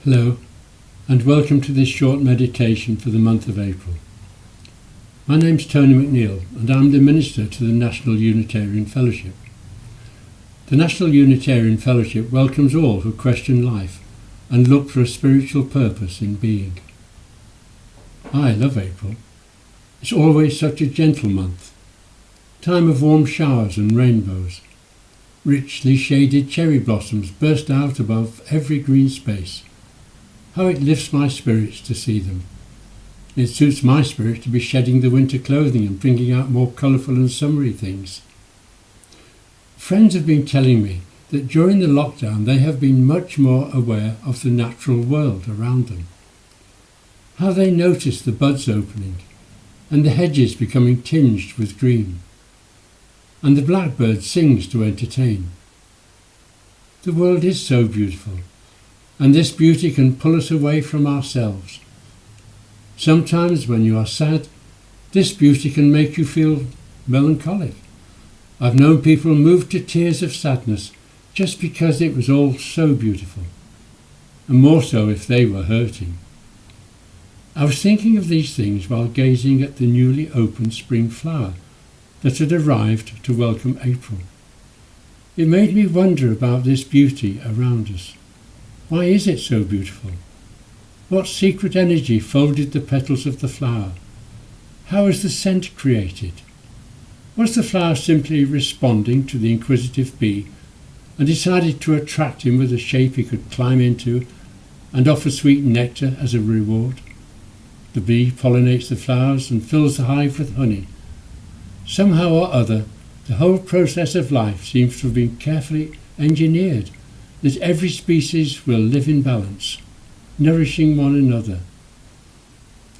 Hello, and welcome to this short meditation for the month of April. My name's Tony McNeile, and I'm the Minister to the National Unitarian Fellowship. The National Unitarian Fellowship welcomes all who question life and look for a spiritual purpose in being. I love April. It's always such a gentle month. Time of warm showers and rainbows. Richly shaded cherry blossoms burst out above every green space. How it lifts my spirits to see them. It suits my spirit to be shedding the winter clothing and bringing out more colourful and summery things. Friends have been telling me that during the lockdown they have been much more aware of the natural world around them. How they notice the buds opening and the hedges becoming tinged with green, and the blackbird sings to entertain. The world is so beautiful, and this beauty can pull us away from ourselves. Sometimes when you are sad, this beauty can make you feel melancholic. I've known people moved to tears of sadness just because it was all so beautiful, and more so if they were hurting. I was thinking of these things while gazing at the newly opened spring flower that had arrived to welcome April. It made me wonder about this beauty around us. Why is it so beautiful? What secret energy folded the petals of the flower? How is the scent created? Was the flower simply responding to the inquisitive bee and decided to attract him with a shape he could climb into and offer sweet nectar as a reward? The bee pollinates the flowers and fills the hive with honey. Somehow or other, the whole process of life seems to have been carefully engineered, that every species will live in balance, nourishing one another.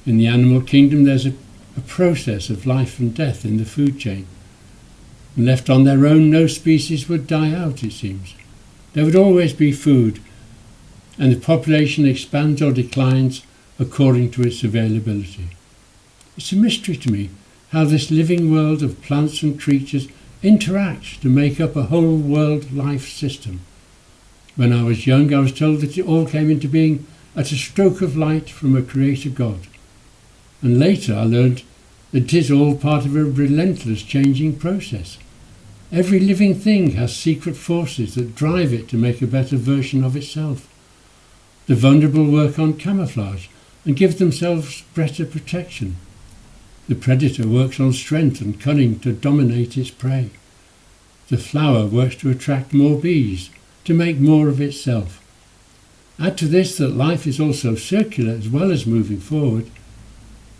In the animal kingdom there's a process of life and death in the food chain. And left on their own, no species would die out, it seems. There would always be food, and the population expands or declines according to its availability. It's a mystery to me how this living world of plants and creatures interacts to make up a whole world life system. When I was young, I was told that it all came into being at a stroke of light from a creator God. And later I learned that it is all part of a relentless changing process. Every living thing has secret forces that drive it to make a better version of itself. The vulnerable work on camouflage and give themselves better protection. The predator works on strength and cunning to dominate its prey. The flower works to attract more bees, to make more of itself. Add to this that life is also circular as well as moving forward.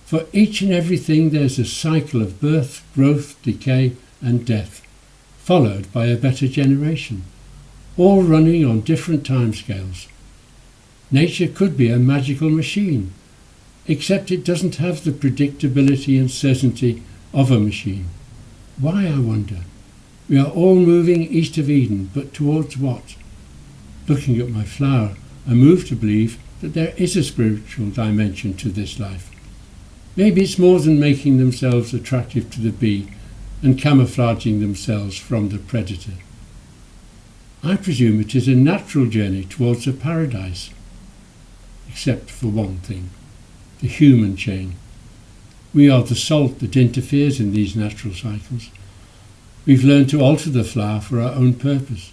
For each and everything there's a cycle of birth, growth, decay and death, followed by a better generation, all running on different timescales. Nature could be a magical machine, except it doesn't have the predictability and certainty of a machine. Why, I wonder? We are all moving east of Eden, but towards what? Looking at my flower, I move to believe that there is a spiritual dimension to this life. Maybe it's more than making themselves attractive to the bee and camouflaging themselves from the predator. I presume it is a natural journey towards a paradise, except for one thing, the human chain. We are the salt that interferes in these natural cycles. We've learned to alter the flower for our own purpose.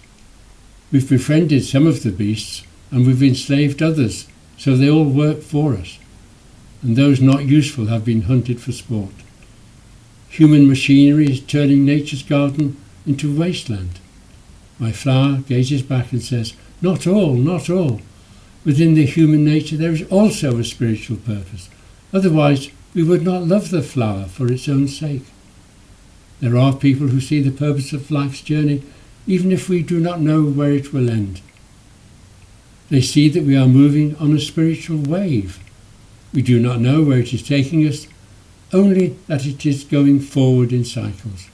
We've befriended some of the beasts and we've enslaved others, so they all work for us, and those not useful have been hunted for sport. Human machinery is turning nature's garden into wasteland. My flower gazes back and says, "Not all, not all. Within the human nature there is also a spiritual purpose. Otherwise we would not love the flower for its own sake." There are people who see the purpose of life's journey even if we do not know where it will end. They see that we are moving on a spiritual wave. We do not know where it is taking us, only that it is going forward in cycles.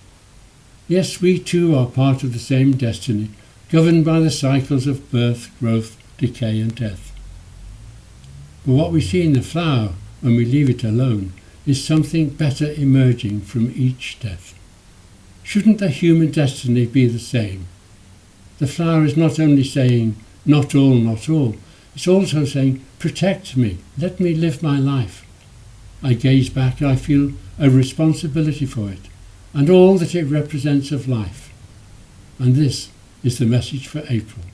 Yes, we too are part of the same destiny, governed by the cycles of birth, growth, decay and death. But what we see in the flower when we leave it alone is something better emerging from each death. Shouldn't the human destiny be the same? The flower is not only saying, not all, It's also saying, protect me, let me live my life. I gaze back, I feel a responsibility for it, and all that it represents of life. And this is the message for April.